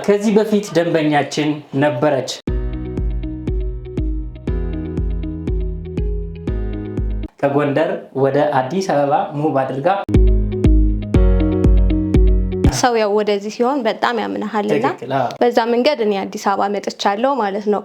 ከዚህ በፊት ደንበኛችን ነበረች። ከጎንደር ወደ አዲስ አበባ ሙቭ አድርጋ ሰው ያው ወደዚህ ሲሆን በጣም ያምናልና በዛ መንገድ እኔ አዲስ አበባ መጥቻለሁ ማለት ነው።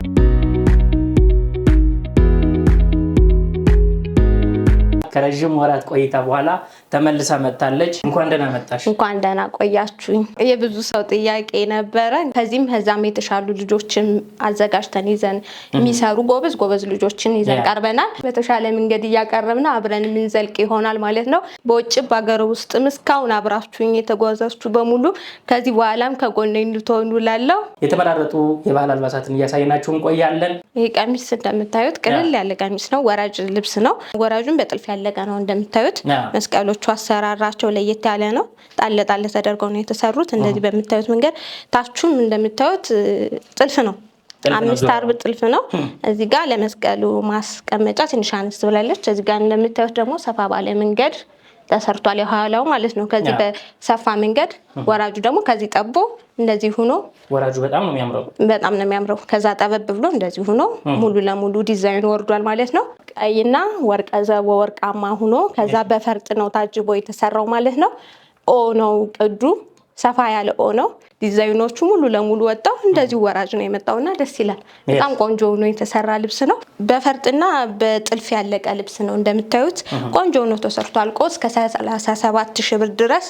ከረጅም ወራት ቆይታ በኋላ ተመልሳ መጣለች። እንኳን ደህና መጣሽ። እንኳን ደህና ቆያችሁኝ። የብዙ ሰው ጥያቄ ነበረ። ከዚህም ከዛም የተሻሉ ልጆችን አዘጋጅተን ይዘን የሚሰሩ ጎበዝ ልጆችን ይዘን ቀርበናል። በተሻለ መንገድ እያቀረብን አብረን የምንዘልቅ ይሆናል ማለት ነው። በውጭ በአገር ውስጥም እስካሁን አብራችሁኝ የተጓዛችሁ በሙሉ ከዚህ በኋላም ከጎኔ እንድትሆኑ ላለው የተመራረጡ የባህል አልባሳትን እያሳየናችሁ እንቆያለን። ይሄ ቀሚስ እንደምታዩት ቅልል ያለ ቀሚስ ነው። ወራጅ ልብስ ነው። ወራጁን በጥልፍ ያለቀ ነው። እንደምታዩት መስቀሎቹ አሰራራቸው ለየት ያለ ነው። ጣለ ተደርገው ነው የተሰሩት። እንደዚህ በምታዩት መንገድ ታቹም እንደምታዩት ጥልፍ ነው። 5 አርብ ጥልፍ ነው። እዚህ ጋር ለመስቀሉ ማስቀመጫ ትንሽ አነስ ብላለች። እዚህ ጋር እንደምታዩት ደግሞ ሰፋ ባለ መንገድ ተሰርቷል የኋላው ማለት ነው። ከዚህ በሰፋ መንገድ ወራጁ ደግሞ ከዚህ ጠቦ እንደዚህ ሆኖ ወራጁ በጣም ነው የሚያምረው። ከዛ ጠበብ ብሎ እንደዚህ ሆኖ ሙሉ ለሙሉ ዲዛይን ወርዷል ማለት ነው። ቀይና ወርቀ ዘቦ ወርቃማ ሆኖ ከዛ በፈርጥ ነው ታጅቦ የተሰራው ማለት ነው። ኦ ነው ቅዱ ሰፋ ያለ ኦ ነው። ዲዛይኖቹ ሙሉ ለሙሉ ወጣው እንደዚህ ወራጅ ነው የመጣውና ደስ ይላል። በጣም ቆንጆ ሆኖ የተሰራ ልብስ ነው። በፈርጥና በጥልፍ ያለቀ ልብስ ነው። እንደምታዩት ቆንጆ ሆኖ ተሰርቷል። ቆስ ከ37,000 ብር ድረስ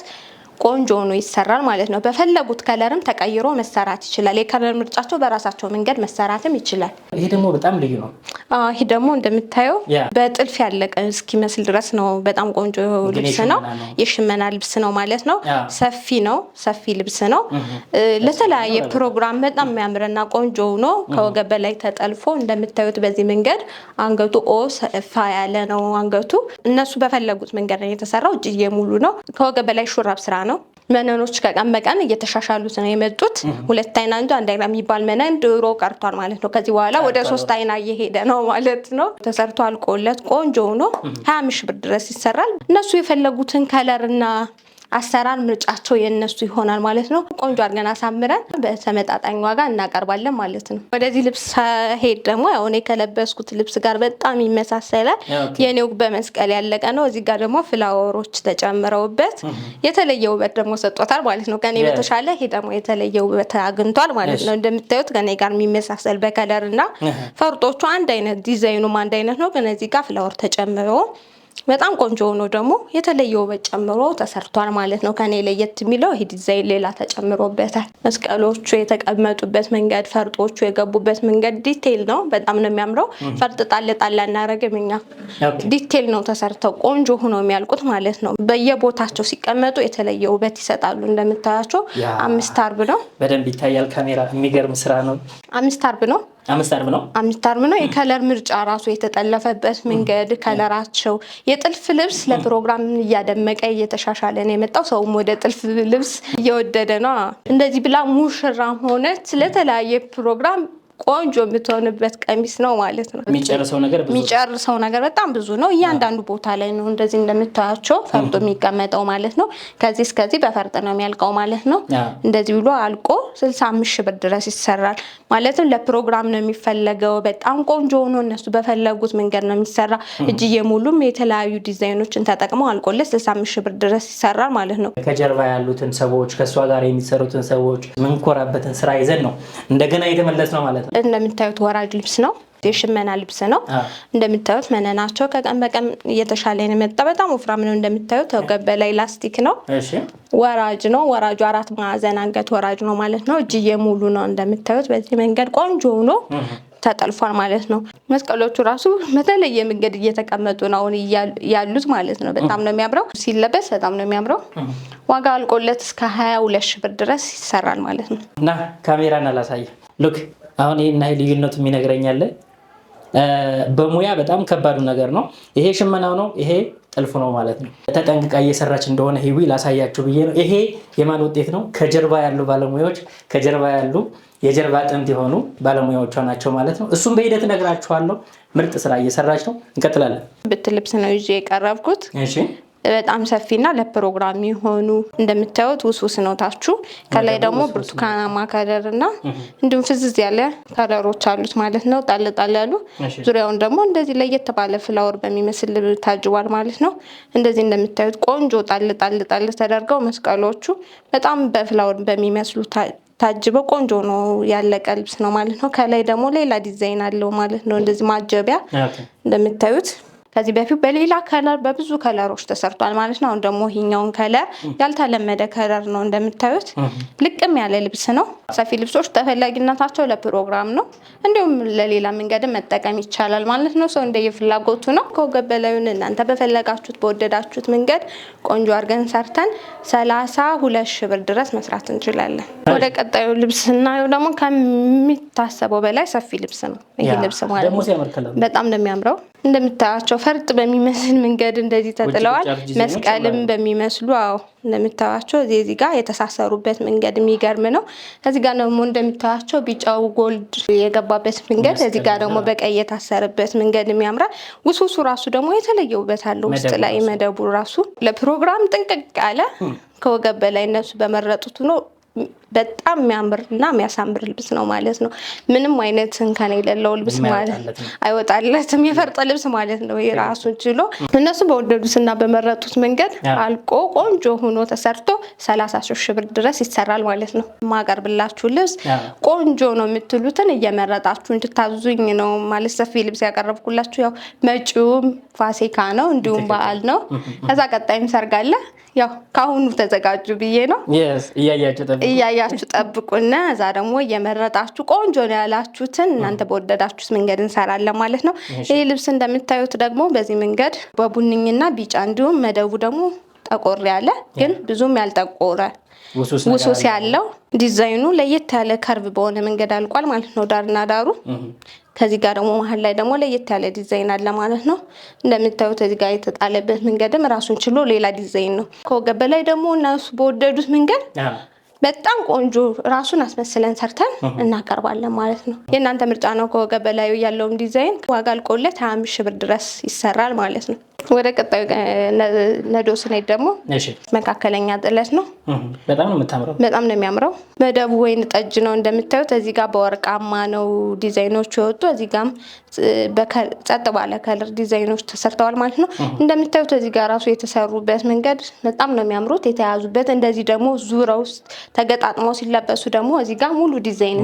ቆንጆ ሆኖ ይሰራል ማለት ነው። በፈለጉት ከለርም ተቀይሮ መሰራት ይችላል። የከለር ምርጫቸው በራሳቸው መንገድ መሰራትም ይችላል። ይሄ ደግሞ በጣም ልዩ ነው። ይሄ ደግሞ እንደምታየው በጥልፍ ያለቀ እስኪመስል ድረስ ነው። በጣም ቆንጆ ልብስ ነው። የሽመና ልብስ ነው ማለት ነው። ሰፊ ነው። ሰፊ ልብስ ነው። ለተለያየ ፕሮግራም በጣም የሚያምርና ቆንጆ ሆኖ ከወገብ በላይ ተጠልፎ እንደምታዩት በዚህ መንገድ አንገቱ ሰፋ ያለ ነው። አንገቱ እነሱ በፈለጉት መንገድ ነው የተሰራው። እጅዬ ሙሉ ነው። ከወገብ በላይ ሹራብ ስራ ነው። መነኖች ከቀን በቀን እየተሻሻሉት ነው የመጡት። 2 አይና አንድ አይና የሚባል መነን ድሮ ቀርቷል ማለት ነው። ከዚህ በኋላ ወደ 3 አይና እየሄደ ነው ማለት ነው። ተሰርቶ አልቆለት ቆንጆ ሆኖ 20,000 ብር ድረስ ይሰራል። እነሱ የፈለጉትን ከለርና አሰራር ምርጫቸው የነሱ ይሆናል ማለት ነው። ቆንጆ አድርገን አሳምረን በተመጣጣኝ ዋጋ እናቀርባለን ማለት ነው። ወደዚህ ልብስ ሄድ ደግሞ ያው እኔ ከለበስኩት ልብስ ጋር በጣም ይመሳሰላል። የኔው በመስቀል ያለቀ ነው። እዚህ ጋር ደግሞ ፍላወሮች ተጨምረውበት የተለየ ውበት ደግሞ ሰጥቷል ማለት ነው። ከኔ በተሻለ ይሄ ደግሞ የተለየ ውበት አግኝቷል ማለት ነው። እንደምታዩት ከኔ ጋር የሚመሳሰል በከለርና ፈርጦቹ አንድ አይነት ዲዛይኑም አንድ አይነት ነው። ግን እዚህ ጋር ፍላወር ተጨምሮ በጣም ቆንጆ ሆኖ ደግሞ የተለየ ውበት ጨምሮ ተሰርቷል ማለት ነው። ከኔ ለየት የሚለው ይሄ ዲዛይን ሌላ ተጨምሮበታል። መስቀሎቹ የተቀመጡበት መንገድ፣ ፈርጦቹ የገቡበት መንገድ ዲቴይል ነው። በጣም ነው የሚያምረው። ፈርጥ ጣል እናረግም እኛ ዲቴይል ነው ተሰርተው ቆንጆ ሆኖ የሚያልቁት ማለት ነው። በየቦታቸው ሲቀመጡ የተለየ ውበት ይሰጣሉ። እንደምታያቸው 5 አርብ ነው። በደንብ ይታያል ካሜራ። የሚገርም ስራ ነው። 5 አርብ ነው። 5 አርብ ነው። የከለር ምርጫ ራሱ የተጠለፈበት መንገድ ከለራቸው የጥልፍ ልብስ ለፕሮግራም እያደመቀ እየተሻሻለ ነው የመጣው። ሰውም ወደ ጥልፍ ልብስ እየወደደ ነው። እንደዚህ ብላ ሙሽራም ሆነች ለተለያየ ፕሮግራም ቆንጆ የምትሆንበት ቀሚስ ነው ማለት ነው። የሚጨርሰው ነገር በጣም ብዙ ነው። እያንዳንዱ ቦታ ላይ ነው እንደዚህ እንደምታያቸው ፈርጦ የሚቀመጠው ማለት ነው። ከዚህ እስከዚህ በፈርጥ ነው የሚያልቀው ማለት ነው። እንደዚህ ብሎ አልቆ 65,000 ብር ድረስ ይሰራል ማለትም ለፕሮግራም ነው የሚፈለገው። በጣም ቆንጆ ሆኖ እነሱ በፈለጉት መንገድ ነው የሚሰራ። እጅዬ ሙሉም የተለያዩ ዲዛይኖችን ተጠቅመው አልቆለት 65,000 ብር ድረስ ይሰራል ማለት ነው። ከጀርባ ያሉትን ሰዎች ከሷ ጋር የሚሰሩትን ሰዎች ምንኮራበትን ስራ ይዘን ነው እንደገና የተመለስ ነው ማለት ነው። እንደምታዩት ወራጅ ልብስ ነው። የሽመና ልብስ ነው። እንደምታዩት መነናቸው ከቀን በቀን እየተሻለ ነው የመጣ። በጣም ወፍራም ነው። እንደምታዩት ወገብ በላይ ላስቲክ ነው። ወራጅ ነው። ወራጁ 4 ማዕዘን አንገት ወራጅ ነው ማለት ነው። እጅዬ ሙሉ ነው። እንደምታዩት በዚህ መንገድ ቆንጆ ሆኖ ተጠልፏል ማለት ነው። መስቀሎቹ ራሱ በተለየ መንገድ እየተቀመጡ ነው ያሉት ማለት ነው። በጣም ነው የሚያምረው። ሲለበስ በጣም ነው የሚያምረው። ዋጋ አልቆለት እስከ 22,000 ብር ድረስ ይሰራል ማለት ነው። እና ካሜራን አላሳየ ሉክ አሁን ይሄና ልዩነቱ የሚነግረኛል። በሙያ በጣም ከባዱ ነገር ነው። ይሄ ሽመናው ነው፣ ይሄ ጥልፍ ነው ማለት ነው። ተጠንቅቃ እየሰራች እንደሆነ ሂዊ ላሳያችሁ ብዬ ነው። ይሄ የማን ውጤት ነው? ከጀርባ ያሉ ባለሙያዎች፣ ከጀርባ ያሉ የጀርባ አጥንት የሆኑ ባለሙያዎቿ ናቸው ማለት ነው። እሱም በሂደት እነግራችኋለሁ። ምርጥ ስራ እየሰራች ነው። እንቀጥላለን። ብትልብስ ነው ይዤ የቀረብኩት። እሺ በጣም ሰፊና ለፕሮግራም የሚሆኑ እንደምታዩት ውስውስ ነው ታቹ። ከላይ ደግሞ ብርቱካናማ ከለር እና እንዲሁም ፍዝዝ ያለ ከለሮች አሉት ማለት ነው። ጣል ጣል ያሉ ዙሪያውን ደግሞ እንደዚህ ለየት ባለ ፍላወር በሚመስል ታጅቧል ማለት ነው። እንደዚህ እንደምታዩት ቆንጆ ጣል ጣል ጣል ተደርገው መስቀሎቹ በጣም በፍላወር በሚመስሉ ታጅበው ቆንጆ ነው ያለቀ ልብስ ነው ማለት ነው። ከላይ ደግሞ ሌላ ዲዛይን አለው ማለት ነው። እንደዚህ ማጀቢያ እንደምታዩት ከዚህ በፊት በሌላ ከለር በብዙ ከለሮች ተሰርቷል ማለት ነው። አሁን ደግሞ ይሄኛውን ከለር ያልተለመደ ከለር ነው እንደምታዩት። ልቅም ያለ ልብስ ነው። ሰፊ ልብሶች ተፈላጊነታቸው ለፕሮግራም ነው፣ እንዲሁም ለሌላ መንገድ መጠቀም ይቻላል ማለት ነው። ሰው እንደየፍላጎቱ ነው። ከወገብ በላዩን እናንተ በፈለጋችሁት በወደዳችሁት መንገድ ቆንጆ አድርገን ሰርተን 32 ሺህ ብር ድረስ መስራት እንችላለን። ወደ ቀጣዩ ልብስ ስናየው ደግሞ ከሚታሰበው በላይ ሰፊ ልብስ ነው ይሄ ልብስ ማለት ነው። በጣም ነው የሚያምረው። እንደምታያቸው ፈርጥ በሚመስል መንገድ እንደዚህ ተጥለዋል። መስቀልም በሚመስሉ እንደምታያቸው እዚህ ጋር የተሳሰሩበት መንገድ የሚገርም ነው። እዚህ ጋር ደግሞ እንደምታያቸው ቢጫው ጎልድ የገባበት መንገድ፣ እዚህ ጋር ደግሞ በቀይ የታሰረበት መንገድ የሚያምራል። ውስውሱ ራሱ ደግሞ የተለየ ውበት አለው። ውስጥ ላይ መደቡ ራሱ ለፕሮግራም ጥንቅቅ ያለ ከወገብ በላይ እነሱ በመረጡት ነው። በጣም የሚያምርና የሚያሳምር ልብስ ነው ማለት ነው። ምንም አይነት እንከን የሌለው ልብስ ማለት አይወጣለትም። የፈርጥ ልብስ ማለት ነው። የራሱን ችሎ እነሱ በወደዱትና በመረጡት መንገድ አልቆ ቆንጆ ሆኖ ተሰርቶ 33 ሺህ ብር ድረስ ይሰራል ማለት ነው። ማቀርብላችሁ ልብስ ቆንጆ ነው የምትሉትን እየመረጣችሁ እንድታዙኝ ነው ማለት ሰፊ ልብስ ያቀረብኩላችሁ። ያው መጪውም ፋሲካ ነው እንዲሁም በዓል ነው። ከዛ ቀጣይም ሰርግ አለ። ያው ካሁኑ ተዘጋጁ ብዬ ነው። እያያችሁ ጠብቁና እዛ ደግሞ እየመረጣችሁ ቆንጆ ነው ያላችሁትን እናንተ በወደዳችሁት መንገድ እንሰራለን ማለት ነው። ይሄ ልብስ እንደምታዩት ደግሞ በዚህ መንገድ በቡኒኝና ቢጫ እንዲሁም መደቡ ደግሞ ጠቆር ያለ ግን ብዙም ያልጠቆረ ውስውስ ያለው ዲዛይኑ ለየት ያለ ከርቭ በሆነ መንገድ አልቋል ማለት ነው። ዳርና ዳሩ ከዚህ ጋር ደግሞ መሀል ላይ ደግሞ ለየት ያለ ዲዛይን አለ ማለት ነው። እንደምታዩት እዚህ ጋር የተጣለበት መንገድም ራሱን ችሎ ሌላ ዲዛይን ነው። ከወገብ በላይ ደግሞ እነሱ በወደዱት መንገድ በጣም ቆንጆ ራሱን አስመስለን ሰርተን እናቀርባለን ማለት ነው። የእናንተ ምርጫ ነው። ከወገብ በላይ ያለውም ዲዛይን ዋጋ አልቆለት 25 ሺህ ብር ድረስ ይሰራል ማለት ነው። ወደ ቀጣዩ ነዶ ስንሄድ ደግሞ መካከለኛ ጥለት ነው። በጣም ነው የምታምረው። በጣም ነው የሚያምረው። መደቡ ወይን ጠጅ ነው እንደምታዩት። እዚህ ጋር በወርቃማ ነው ዲዛይኖቹ የወጡ። እዚህ ጋርም ጸጥ ባለ ከለር ዲዛይኖች ተሰርተዋል ማለት ነው። እንደምታዩት እዚህ ጋር ራሱ የተሰሩበት መንገድ በጣም ነው የሚያምሩት። የተያዙበት እንደዚህ ደግሞ ዙሪያ ውስጥ ተገጣጥመው ሲለበሱ ደግሞ እዚህ ጋር ሙሉ ዲዛይን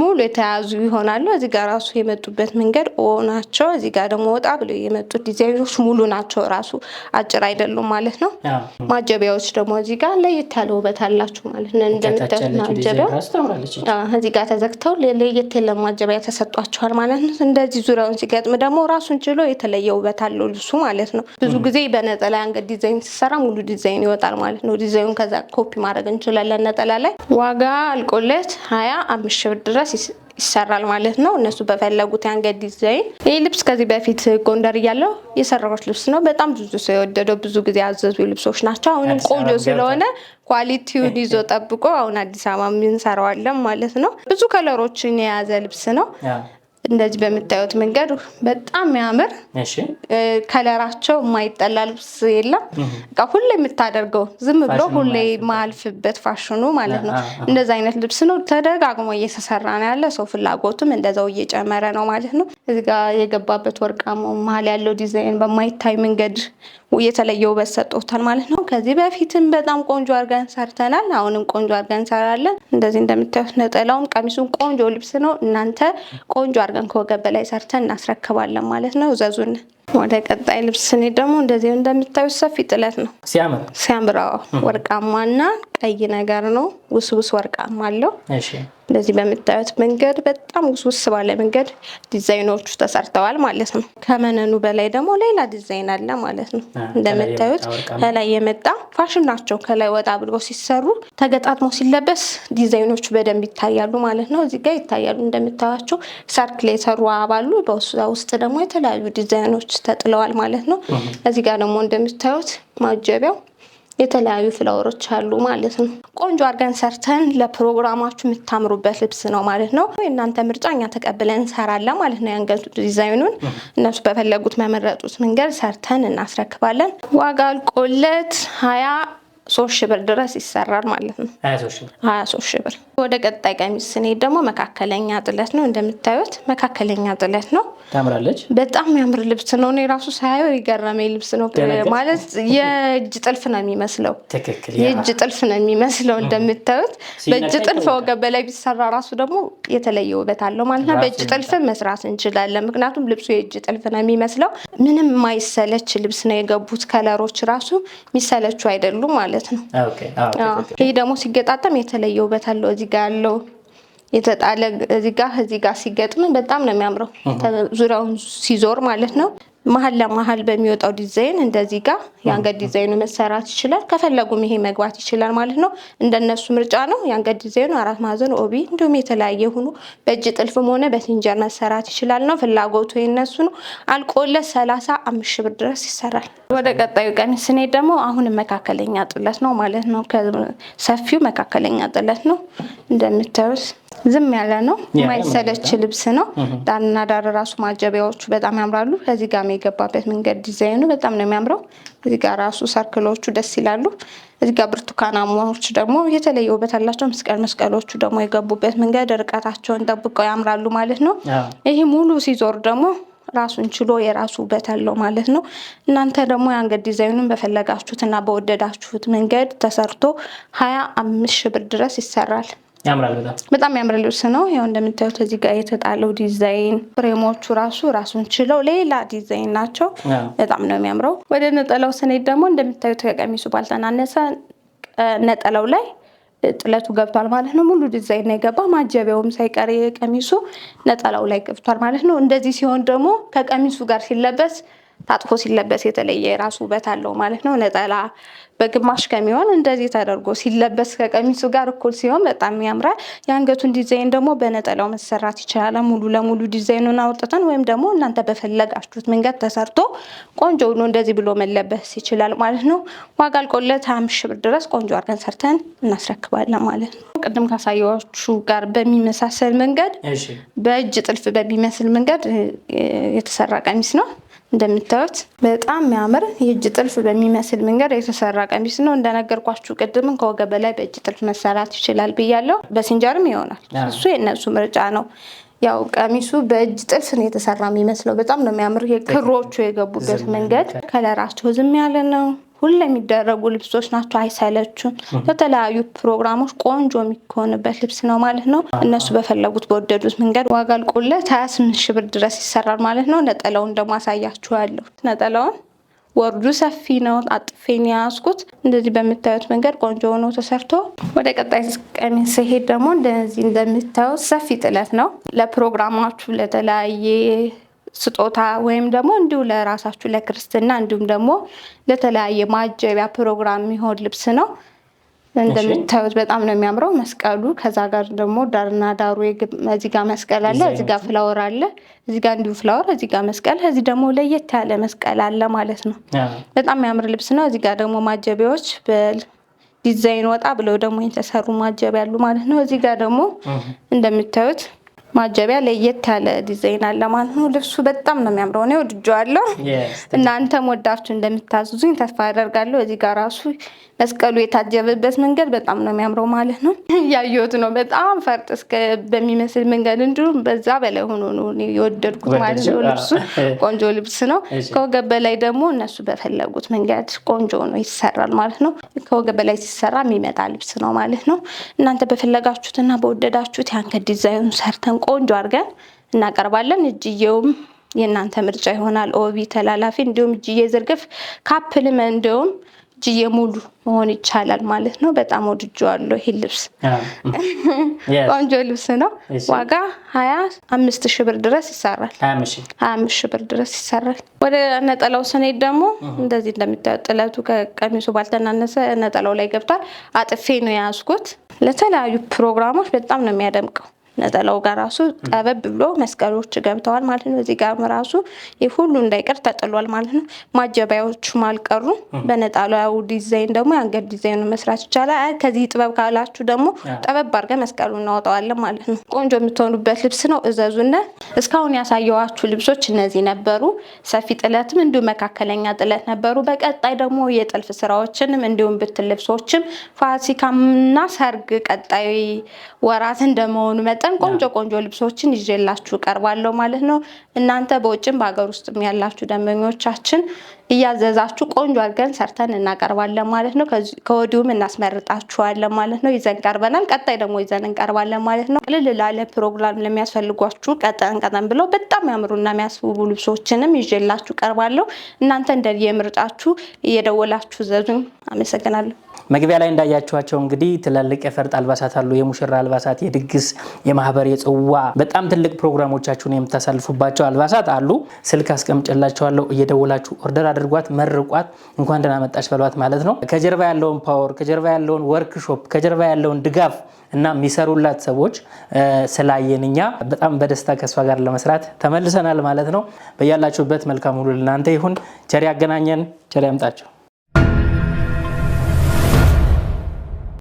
ሙሉ የተያዙ ይሆናሉ። እዚህ ጋር ራሱ የመጡበት መንገድ ናቸው። እዚህ ጋር ደግሞ ወጣ ብለው የመጡት ዲዛይኖች ሙሉ ናቸው። ራሱ አጭር አይደሉም ማለት ነው። ማጀቢያዎች ደግሞ እዚህ ጋር ለየት ያለ ውበት አላችሁ ማለት ነው። እንደምታዩት ማጀቢያው እዚህ ጋር ተዘግተው ለየት ያለ ማጀቢያ ተሰጧቸዋል ማለት ነው። እንደዚህ ዙሪያውን ሲገጥም ደግሞ ራሱን ችሎ የተለየ ውበት አለው ልብሱ ማለት ነው። ብዙ ጊዜ በነጠላ አንገት ዲዛይን ሲሰራ ሙሉ ዲዛይን ይወጣል ማለት ነው። ዲዛይኑን ከዛ ኮፒ ማድረግ እንችላለን ነጠላ ላይ። ዋጋ አልቆለት 25 ሺህ ብር ድረስ ይሰራል ማለት ነው። እነሱ በፈለጉት የአንገት ዲዛይን። ይህ ልብስ ከዚህ በፊት ጎንደር እያለው የሰራሁት ልብስ ነው። በጣም ብዙ ሰው የወደደው ብዙ ጊዜ ያዘዙ ልብሶች ናቸው። አሁንም ቆንጆ ስለሆነ ኳሊቲውን ይዞ ጠብቆ አሁን አዲስ አበባ እንሰራዋለን ማለት ነው። ብዙ ከለሮችን የያዘ ልብስ ነው። እንደዚህ በምታዩት መንገድ በጣም የሚያምር ከለራቸው የማይጠላ ልብስ የለም። በቃ ሁሌ የምታደርገው ዝም ብሎ ሁሌ ማልፍበት ፋሽኑ ማለት ነው። እንደዛ አይነት ልብስ ነው። ተደጋግሞ እየተሰራ ነው ያለ። ሰው ፍላጎቱም እንደዛው እየጨመረ ነው ማለት ነው። እዚህ ጋር የገባበት ወርቃማው መሀል ያለው ዲዛይን በማይታይ መንገድ የተለየ ውበት ሰጥቶታል ማለት ነው። ከዚህ በፊትም በጣም ቆንጆ አድርገን ሰርተናል። አሁንም ቆንጆ አድርገን እንሰራለን። እንደዚህ እንደምታዩት ነጠላውም ቀሚሱም ቆንጆ ልብስ ነው። እናንተ ቆንጆ አድርገን ከወገብ በላይ ሰርተን እናስረክባለን ማለት ነው። እዘዙን። ወደ ቀጣይ ልብስ ስንሄድ ደግሞ እንደዚህ እንደምታዩት ሰፊ ጥለት ነው። ሲያምር ወርቃማና ቀይ ነገር ነው። ውስውስ ወርቃማ አለው። እንደዚህ በምታዩት መንገድ በጣም ውስውስ ባለ መንገድ ዲዛይኖቹ ተሰርተዋል ማለት ነው። ከመነኑ በላይ ደግሞ ሌላ ዲዛይን አለ ማለት ነው። እንደምታዩት ከላይ የመጣ ፋሽን ናቸው። ከላይ ወጣ ብሎ ሲሰሩ ተገጣጥሞ ሲለበስ ዲዛይኖቹ በደንብ ይታያሉ ማለት ነው። እዚህ ጋር ይታያሉ እንደምታዩቸው ሰርክል የሰሩ አባሉ በውስጥ ደግሞ የተለያዩ ዲዛይኖች ተጥለዋል ማለት ነው። እዚህ ጋር ደግሞ እንደምታዩት ማጀቢያው የተለያዩ ፍላወሮች አሉ ማለት ነው። ቆንጆ አድርገን ሰርተን ለፕሮግራማችሁ የምታምሩበት ልብስ ነው ማለት ነው። የእናንተ ምርጫ እኛ ተቀብለን እንሰራለን ማለት ነው። የአንገቱ ዲዛይኑን እነሱ በፈለጉት መመረጡት መንገድ ሰርተን እናስረክባለን። ዋጋ አልቆለት 23 ሺህ ብር ድረስ ይሰራል ማለት ነው። 23 ሺህ ብር። ወደ ቀጣይ ቀሚስ ስንሄድ ደግሞ መካከለኛ ጥለት ነው። እንደምታዩት መካከለኛ ጥለት ነው። ታምራለች። በጣም የሚያምር ልብስ ነው። እኔ ራሱ ሳየው የገረመኝ ልብስ ነው ማለት የእጅ ጥልፍ ነው የሚመስለው። የእጅ ጥልፍ ነው የሚመስለው እንደምታዩት። በእጅ ጥልፍ ወገብ በላይ ቢሰራ ራሱ ደግሞ የተለየ ውበት አለው ማለት ነው። በእጅ ጥልፍ መስራት እንችላለን፣ ምክንያቱም ልብሱ የእጅ ጥልፍ ነው የሚመስለው። ምንም የማይሰለች ልብስ ነው። የገቡት ከለሮች ራሱ የሚሰለቹ አይደሉም ማለት ነው። ይህ ደግሞ ሲገጣጠም የተለየ ውበት አለው። እዚህ ጋር ያለው የተጣለ እዚህ ጋር ሲገጥም በጣም ነው የሚያምረው። ዙሪያውን ሲዞር ማለት ነው። መሀል ለመሀል በሚወጣው ዲዛይን እንደዚህ ጋር የአንገት ዲዛይኑ መሰራት ይችላል። ከፈለጉም ይሄ መግባት ይችላል ማለት ነው። እንደነሱ ምርጫ ነው። የአንገት ዲዛይኑ 4 ማዕዘን ኦቢ እንዲሁም የተለያየ ሆኖ በእጅ ጥልፍም ሆነ በሲንጀር መሰራት ይችላል ነው ፍላጎቱ የነሱ ነው። አልቆለት 35 ሺህ ብር ድረስ ይሰራል። ወደ ቀጣዩ ቀሚስ ስንሄድ ደግሞ አሁንም መካከለኛ ጥለት ነው ማለት ነው። ሰፊው መካከለኛ ጥለት ነው። እንደምታዩት ዝም ያለ ነው። የማይሰለች ልብስ ነው። ዳርና ዳር ራሱ ማጀቢያዎቹ በጣም ያምራሉ። ከዚህ ጋር የገባበት መንገድ ዲዛይኑ በጣም ነው የሚያምረው። እዚህ ጋር ራሱ ሰርክሎቹ ደስ ይላሉ። እዚህ ጋር ብርቱካናማዎች ደግሞ የተለየ ውበት አላቸው። መስቀሎቹ ደግሞ የገቡበት መንገድ ርቀታቸውን ጠብቀው ያምራሉ ማለት ነው። ይሄ ሙሉ ሲዞር ደግሞ ራሱን ችሎ የራሱ ውበት አለው ማለት ነው። እናንተ ደግሞ የአንገት ዲዛይኑን በፈለጋችሁት እና በወደዳችሁት መንገድ ተሰርቶ 25 ሺህ ብር ድረስ ይሰራል። ያምራል። በጣም ያምር ልብስ ነው። ያው እንደምታዩት እዚህ ጋር የተጣለው ዲዛይን ፍሬሞቹ ራሱን ችለው ሌላ ዲዛይን ናቸው። በጣም ነው የሚያምረው። ወደ ነጠላው ስንሄድ ደግሞ እንደምታዩት ከቀሚሱ ባልተናነሰ ነጠላው ላይ ጥለቱ ገብቷል ማለት ነው። ሙሉ ዲዛይን ነው የገባ። ማጀቢያውም ሳይቀር የቀሚሱ ነጠላው ላይ ገብቷል ማለት ነው። እንደዚህ ሲሆን ደግሞ ከቀሚሱ ጋር ሲለበስ ታጥፎ ሲለበስ የተለየ የራሱ ውበት አለው ማለት ነው። ነጠላ በግማሽ ከሚሆን እንደዚህ ተደርጎ ሲለበስ ከቀሚሱ ጋር እኩል ሲሆን በጣም ያምራል። የአንገቱን ዲዛይን ደግሞ በነጠላው መሰራት ይችላል። ሙሉ ለሙሉ ዲዛይኑን አውጥተን ወይም ደግሞ እናንተ በፈለጋችሁት መንገድ ተሰርቶ ቆንጆ ሆኖ እንደዚህ ብሎ መለበስ ይችላል ማለት ነው። ዋጋ አልቆለት 25 ሺህ ብር ድረስ ቆንጆ አድርገን ሰርተን እናስረክባለን ማለት ነው። ቅድም ካሳየኋችሁ ጋር በሚመሳሰል መንገድ በእጅ ጥልፍ በሚመስል መንገድ የተሰራ ቀሚስ ነው። እንደምታዩት በጣም የሚያምር የእጅ ጥልፍ በሚመስል መንገድ የተሰራ ቀሚስ ነው። እንደነገርኳችሁ ቅድም ከወገብ በላይ በእጅ ጥልፍ መሰራት ይችላል ብያለሁ። በሲንጀርም ይሆናል። እሱ የነሱ ምርጫ ነው። ያው ቀሚሱ በእጅ ጥልፍ ነው የተሰራ የሚመስለው። በጣም ነው የሚያምር። ክሮቹ የገቡበት መንገድ ከለራቸው ዝም ያለ ነው። ሁሉ የሚደረጉ ልብሶች ናቸው። አይሰለቹም። ለተለያዩ ፕሮግራሞች ቆንጆ የሚሆንበት ልብስ ነው ማለት ነው። እነሱ በፈለጉት በወደዱት መንገድ ዋጋ አልቆለት 28 ሺህ ብር ድረስ ይሰራል ማለት ነው። ነጠላውን ደግሞ አሳያችኋለሁ። ነጠላውን ወርዱ ሰፊ ነው። አጥፌን ያስኩት እንደዚህ በምታዩት መንገድ ቆንጆ ሆኖ ተሰርቶ ወደ ቀጣይ ቀሚስ ሲሄድ ደግሞ እንደዚህ እንደምታዩት ሰፊ ጥለት ነው። ለፕሮግራማችሁ ለተለያየ ስጦታ ወይም ደግሞ እንዲሁ ለራሳችሁ ለክርስትና እንዲሁም ደግሞ ለተለያየ ማጀቢያ ፕሮግራም የሚሆን ልብስ ነው። እንደምታዩት በጣም ነው የሚያምረው። መስቀሉ ከዛ ጋር ደግሞ ዳርና ዳሩ እዚህ ጋር መስቀል አለ፣ እዚህ ጋር ፍላወር አለ፣ እዚህ ጋር እንዲሁ ፍላወር፣ እዚህ ጋር መስቀል፣ እዚህ ደግሞ ለየት ያለ መስቀል አለ ማለት ነው። በጣም የሚያምር ልብስ ነው። እዚህ ጋር ደግሞ ማጀቢያዎች በዲዛይን ወጣ ብለው ደግሞ የተሰሩ ማጀቢያ አሉ ማለት ነው። እዚህ ጋር ደግሞ እንደምታዩት ማጀቢያ ለየት ያለ ዲዛይን አለ ማለት ነው። ልብሱ በጣም ነው የሚያምረው። እኔ ወድጄዋለሁ። እናንተም ወዳችሁ እንደምታዝዙኝ ተስፋ አደርጋለሁ። እዚህ ጋር ራሱ መስቀሉ የታጀበበት መንገድ በጣም ነው የሚያምረው ማለት ነው። ያየሁት ነው። በጣም ፈርጥ እስከ በሚመስል መንገድ እንዲሁም በዛ በላይ ሆኖ ነው የወደድኩት ማለት ነው። ልብሱ ቆንጆ ልብስ ነው። ከወገብ በላይ ደግሞ እነሱ በፈለጉት መንገድ ቆንጆ ነው ይሰራል ማለት ነው። ከወገብ በላይ ሲሰራ የሚመጣ ልብስ ነው ማለት ነው። እናንተ በፈለጋችሁትና በወደዳችሁት የአንገት ዲዛይኑን ሰርተን ቆንጆ አድርገን እናቀርባለን። እጅዬውም የእናንተ ምርጫ ይሆናል። ኦቢ ተላላፊ እንዲሁም እጅዬ ዝርግፍ ካፕልም እንዲሁም እጅዬ ሙሉ መሆን ይቻላል ማለት ነው። በጣም ወድጄዋለሁ። ይሄ ልብስ ቆንጆ ልብስ ነው። ዋጋ 25 ሺህ ብር ድረስ ይሰራል። 25 ሺህ ብር ድረስ ይሰራል። ወደ ነጠላው ስንሄድ ደግሞ እንደዚህ እንደምታዩት ጥለቱ ከቀሚሱ ባልተናነሰ ነጠላው ላይ ገብቷል። አጥፌ ነው የያዝኩት። ለተለያዩ ፕሮግራሞች በጣም ነው የሚያደምቀው። ነጠላው ጋር ራሱ ጠበብ ብሎ መስቀሎች ገብተዋል ማለት ነው። እዚህ ጋር ራሱ ይሄ ሁሉ እንዳይቀር ተጥሏል ማለት ነው። ማጀቢያዎቹም አልቀሩ። በነጠላው ዲዛይን ደግሞ የአንገት ዲዛይን መስራት ይቻላል። ከዚህ ጥበብ ካላችሁ ደግሞ ጠበብ አድርገን መስቀሉን እናወጣዋለን ማለት ነው። ቆንጆ የምትሆኑበት ልብስ ነው። እዘዙና። እስካሁን ያሳየዋችሁ ልብሶች እነዚህ ነበሩ። ሰፊ ጥለትም እንዲሁ መካከለኛ ጥለት ነበሩ። በቀጣይ ደግሞ የጥልፍ ስራዎችንም እንዲሁም ብትል ልብሶችም ፋሲካና ሰርግ ቀጣይ ወራት እንደመሆኑ መጠን ቆንጆ ልብሶችን ይዤላችሁ ቀርባለሁ ማለት ነው። እናንተ በውጭም በሀገር ውስጥም ያላችሁ ደንበኞቻችን እያዘዛችሁ ቆንጆ አድርገን ሰርተን እናቀርባለን ማለት ነው። ከወዲሁም እናስመርጣችኋለን ማለት ነው። ይዘን ቀርበናል። ቀጣይ ደግሞ ይዘን እንቀርባለን ማለት ነው። ቅልል ላለ ፕሮግራም ለሚያስፈልጓችሁ ቀጠን ብለው በጣም ያምሩና የሚያስውቡ ልብሶችንም ይዤላችሁ ቀርባለሁ። እናንተ እንደየምርጫችሁ እየደወላችሁ ዘዙኝ። አመሰግናለሁ። መግቢያ ላይ እንዳያችኋቸው እንግዲህ ትላልቅ የፈርጥ አልባሳት አሉ፣ የሙሽራ አልባሳት፣ የድግስ፣ የማህበር፣ የጽዋ በጣም ትልቅ ፕሮግራሞቻችሁን የምታሳልፉባቸው አልባሳት አሉ። ስልክ አስቀምጬላችኋለሁ። እየደወላችሁ ኦርደር አድርጓት፣ መርቋት፣ እንኳን ደህና መጣሽ በሏት ማለት ነው። ከጀርባ ያለውን ፓወር፣ ከጀርባ ያለውን ወርክሾፕ፣ ከጀርባ ያለውን ድጋፍ እና የሚሰሩላት ሰዎች ስላየን እኛ በጣም በደስታ ከሷ ጋር ለመስራት ተመልሰናል ማለት ነው። በያላችሁበት መልካም ሁሉ ለእናንተ ይሁን። ቸር ያገናኘን፣ ቸር ያምጣችሁ።